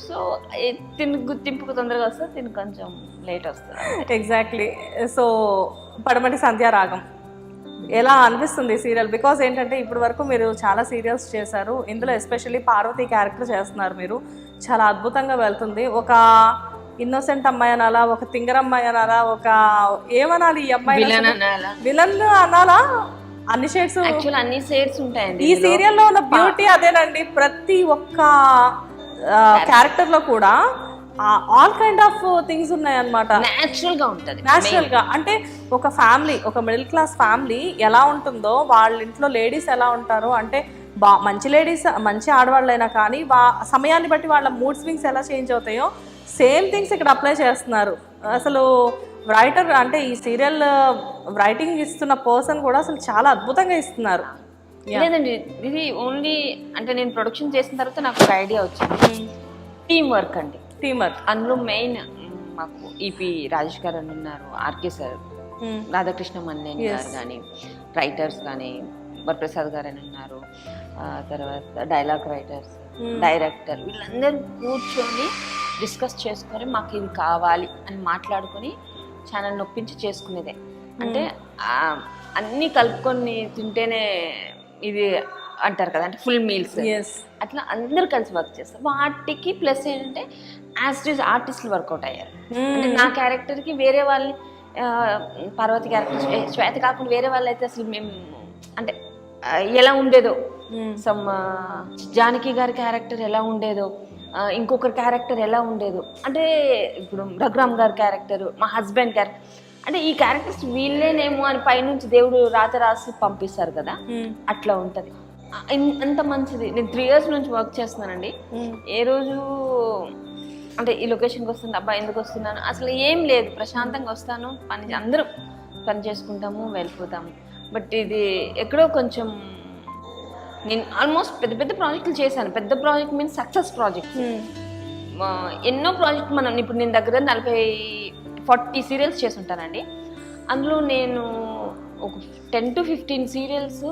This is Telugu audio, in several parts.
సో తిని గుర్తింపుకు తొందరగా వస్తుంది, తిని కొంచెం లేట్ వస్తుంది. ఎగ్జాక్ట్లీ. సో పడమటి సంధ్యారాగం ఎలా అనిపిస్తుంది సీరియల్? బికాజ్ ఏంటంటే ఇప్పటి వరకు మీరు చాలా సీరియల్స్ చేశారు, ఇందులో ఎస్పెషల్లీ పార్వతి క్యారెక్టర్ చేస్తున్నారు మీరు. చాలా అద్భుతంగా వెళ్తుంది. ఒక ఇన్నోసెంట్ అమ్మాయి అనాలా, ఒక తింగరమ్మాయి అనాలా, ఒక ఏమనాలి ఈ అమ్మాయి, విలన్ అనాలా? అన్ని షేడ్స్, యాక్చువల్ అన్ని షేడ్స్ ఉంటాయండి ఈ సీరియల్లో ఉన్న బ్యూటీ అదేనండి. ప్రతి ఒక్క క్యారెక్టర్ లో కూడా ఆల్ కైండ్ ఆఫ్ థింగ్స్ ఉన్నాయన్నమాట. న్యాచురల్ గా ఉంటుంది. న్యాచురల్ గా అంటే ఒక ఫ్యామిలీ, ఒక మిడిల్ క్లాస్ ఫ్యామిలీ ఎలా ఉంటుందో, వాళ్ళ ఇంట్లో లేడీస్ ఎలా ఉంటారో, అంటే మంచి లేడీస్, మంచి ఆడవాళ్ళైనా కానీ సమయాన్ని బట్టి వాళ్ళ మూడ్ స్వింగ్స్ ఎలా చేంజ్ అవుతాయో సేమ్ థింగ్స్ ఇక్కడ అప్లై చేస్తున్నారు. అసలు రైటర్ అంటే ఈ సీరియల్ రైటింగ్ ఇస్తున్న పర్సన్ కూడా అసలు చాలా అద్భుతంగా ఇస్తున్నారు. లేదండి, ఇది ఓన్లీ అంటే నేను ప్రొడక్షన్ చేసిన తర్వాత నాకు ఒక ఐడియా వచ్చింది. టీమ్ వర్క్ అండి, టీమ్ వర్క్. అందులో మెయిన్ మాకు ఈపీ రాజేష్ గారు అని ఉన్నారు, ఆర్కే సార్, రాధాకృష్ణ మన్నేని గారు కానీ, రైటర్స్ కానీ వరప్రసాద్ గారు అని ఉన్నారు, తర్వాత డైలాగ్ రైటర్స్, డైరెక్టర్, వీళ్ళందరూ కూర్చొని డిస్కస్ చేసుకొని మాకు ఇది కావాలి అని మాట్లాడుకొని ఛానల్ నొప్పించి చేసుకునేదే. అంటే అన్నీ కలుపుకొని తింటేనే ఇది అంటారు కదా, అంటే ఫుల్ మీల్స్, అట్లా అందరూ కలిసి వర్క్ చేస్తారు. వాటికి ప్లస్ ఏంటంటే యాజ్ ఆర్టిస్టులు వర్కౌట్ అయ్యారు. అంటే నా క్యారెక్టర్కి వేరే వాళ్ళని, పార్వతి క్యారెక్టర్ శ్వేత కాకుండా వేరే వాళ్ళు అయితే అసలు మేము అంటే ఎలా ఉండేదో, సమ్ జానకి గారి క్యారెక్టర్ ఎలా ఉండేదో, ఇంకొకరి క్యారెక్టర్ ఎలా ఉండేదో, అంటే ఇప్పుడు రఘురామ్ గారి క్యారెక్టర్, మా హస్బెండ్ క్యారెక్టర్, అంటే ఈ క్యారెక్టర్స్ వీళ్ళేనేమో అని పైనుంచి దేవుడు రాత రాసి పంపిస్తారు కదా, అట్లా ఉంటుంది. అంత మంచిది. నేను 3 years నుంచి వర్క్ చేస్తున్నానండి. ఏ రోజు అంటే ఈ లొకేషన్కి వస్తుంది అబ్బా ఎందుకు వస్తున్నాను అసలు ఏం లేదు, ప్రశాంతంగా వస్తాను, అందరూ పని చేసుకుంటాము, వెళ్ళిపోతాము. బట్ ఇది ఎక్కడో కొంచెం నేను ఆల్మోస్ట్ పెద్ద పెద్ద ప్రాజెక్టులు చేశాను. పెద్ద ప్రాజెక్ట్ మీన్స్ సక్సెస్ ప్రాజెక్ట్. ఎన్నో ప్రాజెక్ట్ మనం ఇప్పుడు నేను దగ్గర 40 సీరియల్స్ చేసి ఉంటానండి. అందులో నేను ఒక 10 to 15 సీరియల్స్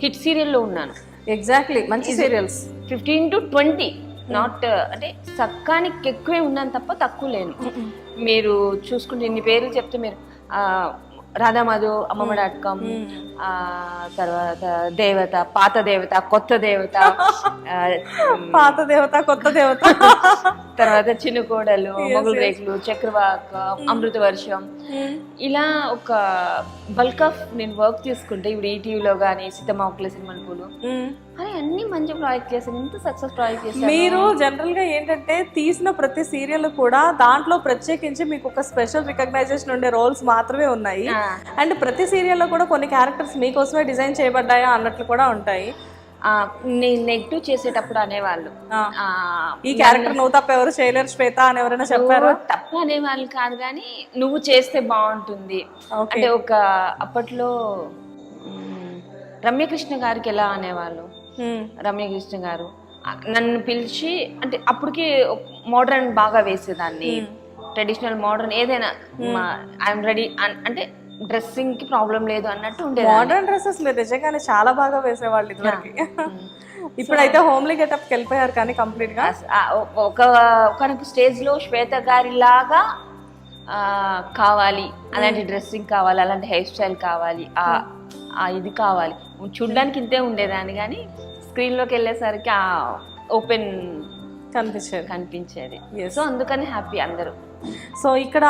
హిట్ సీరియల్లో ఉన్నాను. ఎగ్జాక్ట్లీ, మంచి సీరియల్స్ 15 to 20, నాట్ అంటే సక్కానికి ఎక్కువే ఉన్నాను తప్ప తక్కువ లేను. మీరు చూసుకుంటే ఇన్ని పేర్లు చెప్తే మీరు రాధామాధు, అమ్మమ్మ.com, తర్వాత దేవత, పాత దేవత, కొత్త దేవత, పాత దేవత, కొత్త దేవత, తర్వాత చిన్న కోడలు, మొగులు రేకులు, చక్రవాక, అమృత వర్షం, ఇలా ఒక బల్క్ ఆఫ్ నేను వర్క్ తీసుకుంటే ఇప్పుడు ఈటీవీలో కానీ సీతమ్మ సినిమాలు పూలు అని అన్ని మంచి ప్రాజెక్ట్ చేశాను. ఇంత సక్సెస్ ప్రాజెక్ట్ చేశాను. మీరు జనరల్ గా ఏంటంటే తీసిన ప్రతి సీరియల్ కూడా దాంట్లో ప్రత్యేకించి మీకు ఒక స్పెషల్ రికగ్నైజేషన్ ఉండే రోల్స్ మాత్రమే ఉన్నాయి. అండ్ ప్రతి సీరియల్లో కూడా కొన్ని క్యారెక్టర్స్ మీకోసమే డిజైన్ చేయబడ్డాయా అన్నట్లు కూడా ఉంటాయి. నేను నెగిటివ్ చేసేటప్పుడు అనేవాళ్ళు, ఈ క్యారెక్టర్ నువ్వు తప్ప ఎవరు చేయలేరు శ్వేత అని ఎవరైనా చెప్పారు? తప్ప అనేవాళ్ళు కాదు, కానీ నువ్వు చేస్తే బాగుంటుంది అంటే ఒక అప్పట్లో రమ్యకృష్ణ గారికి ఎలా అనేవాళ్ళు, రమ్యకృష్ణ గారు నన్ను పిలిచి, అంటే అప్పటికి మోడర్న్ బాగా వేసేదాన్ని, ట్రెడిషనల్ మోడర్న్ ఏదైనా ఐఎమ్ రెడీ అంటే డ్రెస్సింగ్ కి ప్రాబ్లం లేదు అన్నట్టు ఉండేది. మోడర్న్ డ్రెస్సెస్ మీరు నిజంగానే చాలా బాగా వేసేవాళ్ళు ఇదివరకు. ఇప్పుడైతే హోమ్లీ గెటప్కి వెళ్ళిపోయారు కానీ కంప్లీట్ గా. ఒక స్టేజ్ లో శ్వేత గారి లాగా కావాలి, అలాంటి డ్రెస్సింగ్ కావాలి, అలాంటి హెయిర్ స్టైల్ కావాలి, ఇది కావాలి, చూడ్డానికి ఇంతే ఉండేదాన్ని, కానీ స్క్రీన్ లోకి వెళ్ళేసరికి ఓపెన్ కనిపించేది. సో అందుకని హ్యాపీ అందరూ. సో ఇక్కడ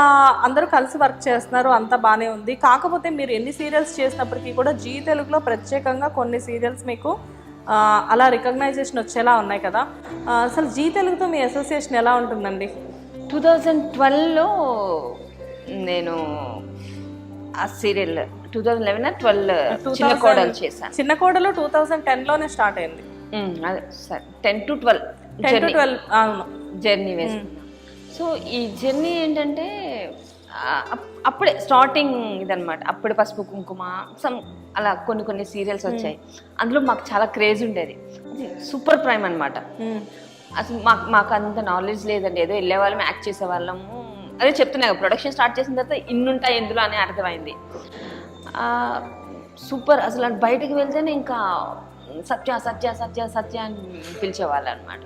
అందరూ కలిసి వర్క్ చేస్తున్నారు, అంతా బాగానే ఉంది. కాకపోతే మీరు ఎన్ని సీరియల్స్ చేసినప్పటికీ కూడా జీ తెలుగులో ప్రత్యేకంగా కొన్ని సీరియల్స్ మీకు అలా రికగ్నైజేషన్ వచ్చేలా ఉన్నాయి కదా. అసలు జీ తెలుగుతో మీ అసోసియేషన్ ఎలా ఉంటుందండి? 2012లో నేను ఆ సీరియల్ 2011-12 చిన్న కోడలు చేశాను. చిన్న కోడలు 2010లోనే స్టార్ట్ అయింది. అదే 10 to 12 అవును జర్నీ వేసుకున్నాను. సో ఈ జర్నీ ఏంటంటే అప్పుడే స్టార్టింగ్ ఇదనమాట. అప్పుడే పసుపు కుంకుమ అలా కొన్ని సీరియల్స్ వచ్చాయి. అందులో మాకు చాలా క్రేజ్ ఉండేది. సూపర్ ప్రైమ్ అనమాట. అసలు మాకు అంత నాలెడ్జ్ లేదండి, ఏదో వెళ్ళే వాళ్ళం, యాక్ట్ చేసే వాళ్ళము. అదే చెప్తున్నా, ప్రొడక్షన్ స్టార్ట్ చేసిన తర్వాత ఇన్నుంటాయి ఎందులో అని అర్థమైంది. సూపర్, అసలు బయటకు వెళ్తేనే ఇంకా సత్య సత్య సత్య సత్య అని పిలిచేవాళ్ళు అనమాట.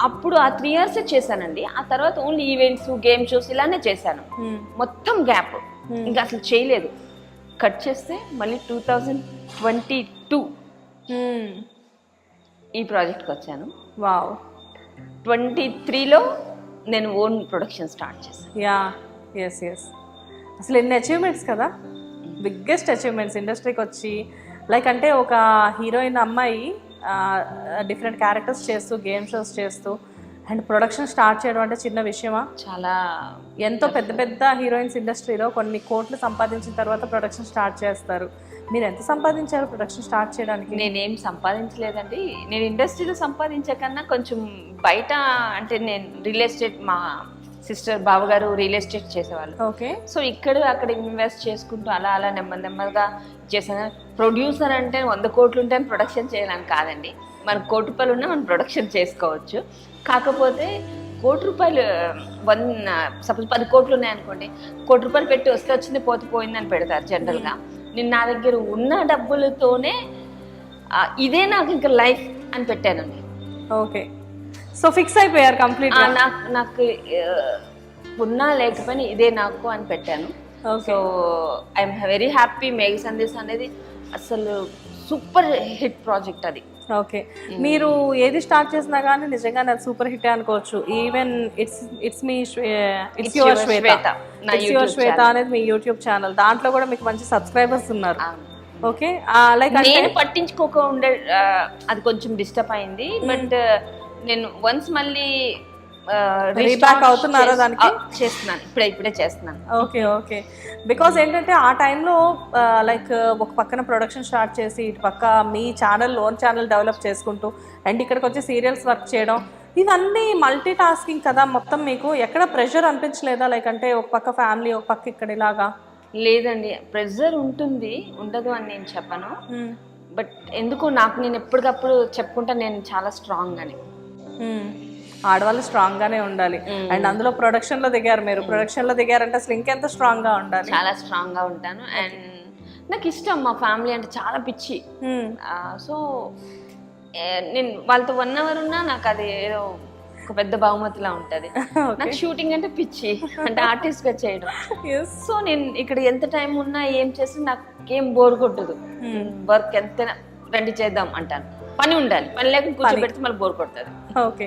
అప్పుడు ఆ 3 years చేశానండి. ఆ తర్వాత ఓన్లీ ఈవెంట్స్, గేమ్ షోస్ ఇలానే చేశాను. మొత్తం గ్యాప్, ఇంకా అసలు చేయలేదు. కట్ చేస్తే మళ్ళీ 2022 ఈ ప్రాజెక్ట్కి వచ్చాను. వావ్. 23లో నేను ఓన్ ప్రొడక్షన్ స్టార్ట్ చేశాను. Yeah, yes yes. అసలు ఎన్ని అచీవ్మెంట్స్ కదా, బిగ్గెస్ట్ అచీవ్మెంట్స్ ఇండస్ట్రీకి వచ్చి. లైక్ అంటే ఒక హీరోయిన్ అమ్మాయి డిఫరెంట్ క్యారెక్టర్స్ చేస్తూ, గేమ్ షోస్ చేస్తూ, అండ్ ప్రొడక్షన్ స్టార్ట్ చేయడం అంటే చిన్న విషయమా? చాలా. ఎంతో పెద్ద పెద్ద హీరోయిన్స్ ఇండస్ట్రీలో కొన్ని కోట్లు సంపాదించిన తర్వాత ప్రొడక్షన్ స్టార్ట్ చేస్తారు. మీరు ఎంత సంపాదించారు ప్రొడక్షన్ స్టార్ట్ చేయడానికి? నేనేం సంపాదించలేదండి. నేను ఇండస్ట్రీలో సంపాదించే కన్నా కొంచెం బయట, అంటే నేను రియల్ ఎస్టేట్, మా సిస్టర్ బావగారు రియల్ ఎస్టేట్ చేసేవాళ్ళు. ఓకే. సో ఇక్కడ అక్కడ ఇన్వెస్ట్ చేసుకుంటూ అలా అలా నెమ్మదిగా చేసాను. ప్రొడ్యూసర్ అంటే 100 కోట్లు ఉంటే ప్రొడక్షన్ చేయాలని కాదండి. మనకు 1 కోటి రూపాయలు ఉన్నా మనం ప్రొడక్షన్ చేసుకోవచ్చు. కాకపోతే 1 కోటి రూపాయలు సపోజ్ 10 కోట్లు ఉన్నాయనుకోండి, 1 కోటి రూపాయలు పెట్టి వస్తే వచ్చింది, పోతే పోయిందని పెడతారు జనరల్గా. నేను నా దగ్గర ఉన్న డబ్బులతోనే ఇదే నాకు ఇంకా లైఫ్ అని పెట్టానండి. ఓకే. సో ఫిక్స్ అయిపోయారు కంప్లీట్. నాకు ఉన్నా లేకపోయినా ఇదే నాకు అని పెట్టాను. So I'm very happy. మేఘ సందేశ్ అనేది అసలు సూపర్ హిట్ ప్రాజెక్ట్ అది. ఓకే. మీరు ఏది స్టార్ట్ చేసినా కానీ నిజంగా నాకు సూపర్ హిట్ అనుకోవచ్చు. ఈవెన్ ఇట్స్ యువర్ శ్వేత అనేది మీ యూట్యూబ్ ఛానల్, దాంట్లో కూడా మీకు మంచి సబ్స్క్రైబర్స్ ఉన్నారు. ఓకే. లైక్ నేను పట్టించుకోక ఉండే అది కొంచెం డిస్టర్బ్ అయింది. బట్ నేను వన్స్ మళ్ళీ రీబ్యాక్ అవుతున్నారా దానికి? చేస్తున్నాను, ఇప్పుడే చేస్తున్నాను. Okay okay. బికాజ్ ఏంటంటే ఆ టైంలో లైక్ ఒక పక్కన ప్రొడక్షన్ స్టార్ట్ చేసి, ఇటు పక్క మీ ఛానల్, ఓన్ ఛానల్ డెవలప్ చేసుకుంటూ, అండ్ ఇక్కడికి వచ్చి సీరియల్స్ వర్క్ చేయడం, ఇవన్నీ మల్టీ టాస్కింగ్ కదా మొత్తం. మీకు ఎక్కడ ప్రెషర్ అనిపించలేదా? లైక్ అంటే ఒక పక్క ఫ్యామిలీ, ఒక పక్క ఇక్కడ ఇలాగా? లేదండి, ప్రెషర్ ఉంటుంది, ఉండదు అని నేను చెప్పను. బట్ ఎందుకు నాకు నేను ఎప్పటికప్పుడు చెప్పుకుంటా, నేను చాలా స్ట్రాంగ్ అని. ఆడవాళ్ళు స్ట్రాంగ్ గానే ఉండాలి. అండ్ అందులో ప్రొడక్షన్ లో దిగారు మీరు. ప్రొడక్షన్ లో దిగారంటే అసలు ఇంకెంత స్ట్రాంగ్ గా ఉండాలి. చాలా స్ట్రాంగ్ గా ఉంటాను. అండ్ నాకు ఇష్టం, మా ఫ్యామిలీ అంటే చాలా పిచ్చి. సో నేను వాళ్ళతో 1 hour ఉన్నా నాకు అది ఏదో ఒక పెద్ద బహుమతిలా ఉంటుంది. నాకు షూటింగ్ అంటే పిచ్చి, అంటే ఆర్టిస్ట్ గా చేయడం. సో నేను ఇక్కడ ఎంత టైం ఉన్నా ఏం చేసినా నాకు ఏం బోర్ కొట్టదు. వర్క్ ఎంత రండి చేద్దాం అంటాను. పని ఉండాలి, పని లేకుండా కూర్చోబెడితే మళ్ళీ బోర్ కొడుతుంది. ఓకే.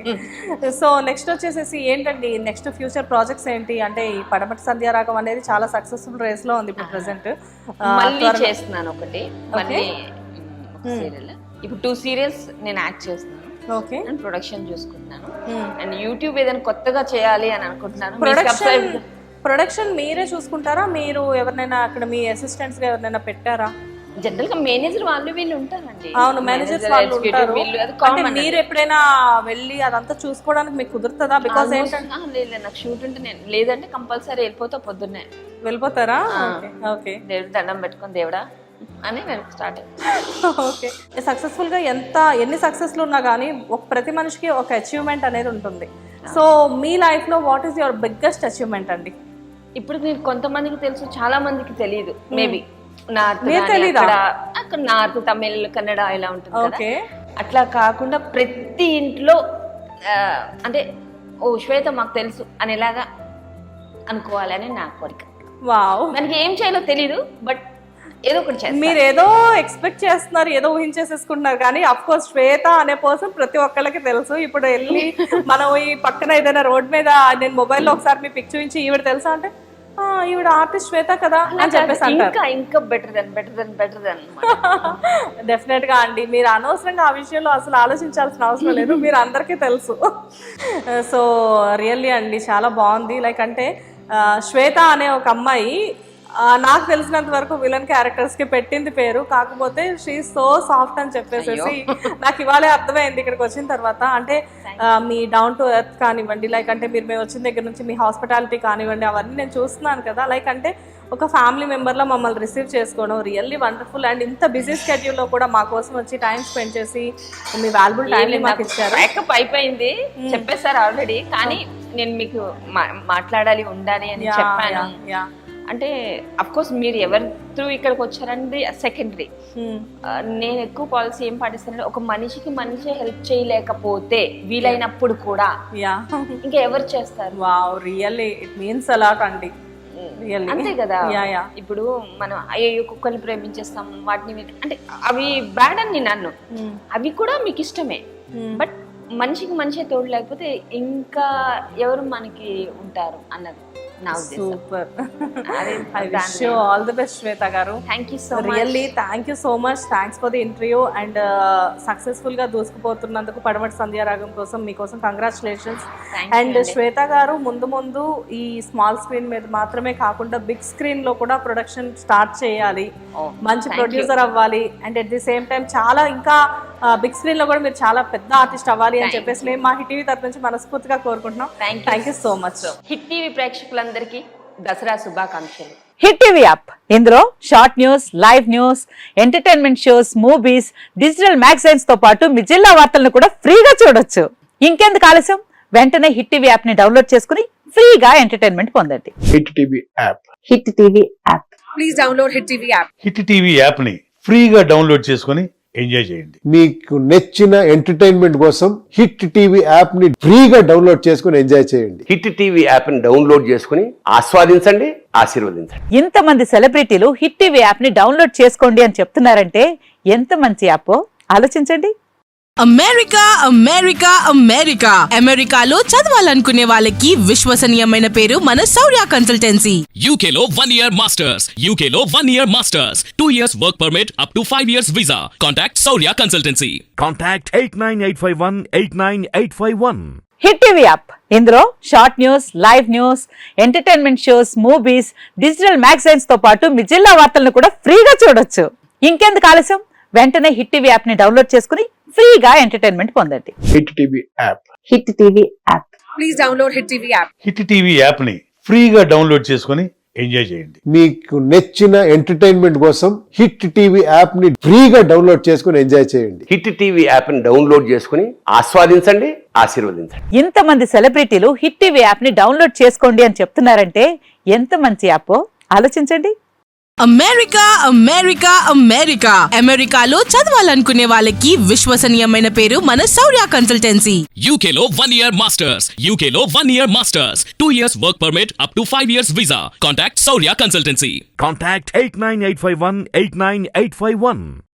సో నెక్స్ట్ వచ్చేసేసి ఏంటండి నెక్స్ట్ ఫ్యూచర్ ప్రాజెక్ట్స్ ఏంటి? అంటే ఈ పడమటి సంధ్యారాగం అనేది చాలా సక్సెస్ఫుల్ రేస్ లో ఉంది ఇప్పుడు ప్రెసెంట్. మళ్ళీ చేస్తున్నాను ఒకటి, మళ్ళీ సీరియల్. ఇప్పుడు 2 serials నేను యాక్ట్ చేస్తున్నాను. ఓకే. అండ్ ప్రొడక్షన్ చూసుకుంటున్నాను. అండ్ యూట్యూబ్ ఏదైనా కొత్తగా చేయాలి అని అనుకుంటున్నాను. ప్రొడక్షన్ మీరే చూసుకుంటారా? మీరు ఎవరినైనా అక్కడ మీ అసిస్టెంట్స్ గా ఎవరినైనా పెట్టారా? జనరల్ గా మేనేజర్ వాళ్ళు వీళ్ళు ఉంటారండి. అవును, మేనేజర్స్ వాళ్ళు ఉంటారు. అంటే మీరు ఎప్పుడైనా వెళ్ళి అదంతా చూసుకోవడానికి మీకు కుదురుతుందా? బికాజ్ లేదు, నాకు షూట్ ఉంటే నేను, లేదంటే కంపల్సరీ వెళ్ళిపోతా, పొద్దున్నే వెళ్ళిపోతారా? ఓకే. దేవుడు దండం పెట్టుకొని దేవుడా అని స్టార్ట్. ఓకే. సక్సెస్ఫుల్ గా ఎన్ని సక్సెస్లు ఉన్నా కానీ ప్రతి మనిషికి ఒక అచీవ్మెంట్ అనేది ఉంటుంది. సో మీ లైఫ్ లో what is your biggest achievement అండి? ఇప్పుడు మీరు కొంతమందికి తెలుసు, చాలా మందికి తెలియదు. మేబీ అక్కడ నార్త్, తమిళ్, కన్నడ ఇలా ఉంటుంది కదా. అట్లా కాకుండా ప్రతి ఇంట్లో అంటే ఓ శ్వేత మాకు తెలుసు అనేలాగా అనుకోవాలని నా కోరిక. వావ్. మనకి ఏం చేయాలో తెలీదు, బట్ ఏదో ఒకటి చేయాలి. మీరు ఏదో ఎక్స్పెక్ట్ చేస్తున్నారు, ఏదో ఊహించేసేసుకుంటున్నారు, కానీ అఫ్ కోర్స్ శ్వేత అనే పర్సన్ ప్రతి ఒక్కళ్ళకి తెలుసు. ఇప్పుడు వెళ్ళి మనం ఈ పక్కన ఏదైనా రోడ్ మీద నేను మొబైల్లో ఒకసారి మీ పిక్ చూపించి ఈవిడ తెలుసా అంటే ఈవిడ ఆర్టిస్ట్ శ్వేత కదా అని చెప్పేసి అంటారు. ఇంకా బెటర్ దెన్ డెఫినెట్ గా అండి. మీరు అనవసరంగా ఆ విషయంలో అసలు ఆలోచించాల్సిన అవసరం లేదు, మీరు అందరికీ తెలుసు. సో రియల్లీ అండి చాలా బాగుంది. లైక్ అంటే శ్వేత అనే ఒక అమ్మాయి నాకు తెలిసినంత వరకు విలన్ క్యారెక్టర్స్ కి పెట్టింది పేరు, కాకపోతే షీ సో సాఫ్ట్ అని చెప్పేసి నాకు ఇవాళే అర్థమైంది ఇక్కడికి వచ్చిన తర్వాత. అంటే మీ డౌన్ టు ఎర్త్ కానివ్వండి, లైక్ అంటే మేము వచ్చిన దగ్గర నుంచి మీ హాస్పిటాలిటీ కానివ్వండి, అవన్నీ నేను చూస్తున్నాను కదా. లైక్ అంటే ఒక ఫ్యామిలీ మెంబర్లో మమ్మల్ని రిసీవ్ చేసుకోవడం రియల్లీ వండర్ఫుల్. అండ్ ఇంత బిజీ స్కెడ్యూల్లో కూడా మా కోసం వచ్చి టైం స్పెండ్ చేసి మీ వాల్యుబుల్ టైం మాకు ఇచ్చారు. బ్యాకప్ అయిపోయింది, చెప్పేశారు ఆల్రెడీ, కానీ నేను మీకు మాట్లాడాలి, ఉండాలి అని చెప్పాను. అంటే అఫ్ కోర్స్ మీరు ఎవరి త్రూ ఇక్కడికి వచ్చారంటే సెకండరీ. నేను ఎక్కువ పాలసీ ఏం పాటిస్తానంటే ఒక మనిషికి మనిషి హెల్ప్ చేయలేకపోతే వీలైనప్పుడు కూడా ఇంకా ఎవరు చేస్తారు? Wow, really it means a lot అండి. అంతే కదా. ఇప్పుడు మనం అయ్యో కుక్కల్ని ప్రేమించేస్తాం వాటిని అంటే అవి బ్యాడ్ అని నేను అన్ను, అవి కూడా మీకు ఇష్టమే. బట్ మనిషికి మనిషి తోడు లేకపోతే ఇంకా ఎవరు మనకి ఉంటారు అన్నది నా ఉద్దేశం. Super. I wish you all the best Shweta garu. Thank you so much. Really thank you so much. Thanks for the interview and successful గా దూసుకుపోతున్నందుకు పడమటి సంధ్యారాగం కోసం మీకోసం కంగ్రాచులేషన్స్. అండ్ శ్వేత గారు ముందు ముందు ఈ స్మాల్ స్క్రీన్ మీద మాత్రమే కాకుండా బిగ్ స్క్రీన్ లో కూడా ప్రొడక్షన్ స్టార్ట్ చేయాలి, మంచి ప్రొడ్యూసర్ అవ్వాలి and at the same time చాలా ఇంకా బిగ్ స్క్రీన్ లో కూడా మీరు చాలా పెద్ద ఆర్టిస్ట్ అవ్వాలి అని చెప్పేసి మేము మా హిట్ టీవీ తరఫు నుంచి మనస్ఫూర్తిగా కోరుకుంటున్నాం. Thank you so much. Hit TV ప్రేక్షకులందరికీ దసరా శుభాకాంక్షలు. హిట్ టీవీ యాప్, ఇందులో short news, live news, entertainment shows, movies, digital magazines తో పాటు మీ జిల్లా వార్తలను కూడా ఫ్రీగా చూడొచ్చు. ఇంకెందుకు ఆలస్యం, వెంటనే హిట్ టీవీ యాప్ ని డౌన్లోడ్ చేసుకుని ఫ్రీగా ఎంటర్టైన్మెంట్ పొందండి. Hit TV app. Hit TV app. Please download hit TV app. Hit TV app ని ఫ్రీగా డౌన్లోడ్ చేసుకుని ఎంజాయ్ చేయండి. మీకు నచ్చిన ఎంటర్టైన్మెంట్ కోసం హిట్ టీవీ యాప్ ని ఫ్రీగా డౌన్లోడ్ చేసుకుని ఎంజాయ్ చేయండి. హిట్ టీవీ యాప్ ని డౌన్లోడ్ చేసుకుని ఆస్వాదించండి, ఆశీర్వదించండి. ఇంతమంది సెలబ్రిటీలు హిట్ టీవీ యాప్ ని డౌన్లోడ్ చేసుకోండి అని చెప్తున్నారంటే ఎంత మంచి యాప్ ఆలోచించండి. అమెరికా అమెరికా అమెరికా అమెరికాలో చదవాలనుకునే వాళ్ళకి విశ్వసనీయమైన పేరు మన శౌర్య కన్సల్టెన్సీ. UK లో 1 year masters, UK లో 1 year masters, 2 years work permit up to 5 years visa. Contact Saurya Consultancy. Contact 89851 89851. Hit TV app, ఇందులో short news, live news, entertainment shows, movies, digital magazines తో పాటు మీ జిల్లా వార్తలను కూడా ఫ్రీగా చూడొచ్చు. ఇంకెందుకు ఆలస్యం, వెంటనే హిట్ టీవీ యాప్ ని డౌన్లోడ్ చేసుకుని ఫ్రీగా ఎంటర్టైన్మెంట్ పొందండి. Hit TV app. Hit TV app. Please download hit TV app. Hit TV app ని ఫ్రీగా డౌన్లోడ్ చేసుకుని ఎంజాయ్ చేయండి. మీకు నచ్చిన ఎంటర్టైన్మెంట్ కోసం హిట్ టీవీ యాప్ ని ఫ్రీగా డౌన్లోడ్ చేసుకుని ఎంజాయ్ చేయండి. హిట్ టీవీ యాప్ ని డౌన్లోడ్ చేసుకుని ఆస్వాదించండి, ఆశీర్వదించండి. ఇంతమంది సెలబ్రిటీలు హిట్ టీవీ యాప్ ని డౌన్లోడ్ చేసుకోండి అని చెప్తున్నారంటే ఎంత మంచి యాప్ ఆలోచించండి. అమెరికా అమెరికా అమెరికా అమెరికాలో చదవాలనుకునే వాళ్ళకి విశ్వసనీయమైన పేరు మన శౌర్య కన్సల్టెన్సీ. UK లో 1 year masters, UK లో 1 year masters, 2 years work permit up to 5 years visa. Contact Saurya Consultancy. Contact 89851 89851.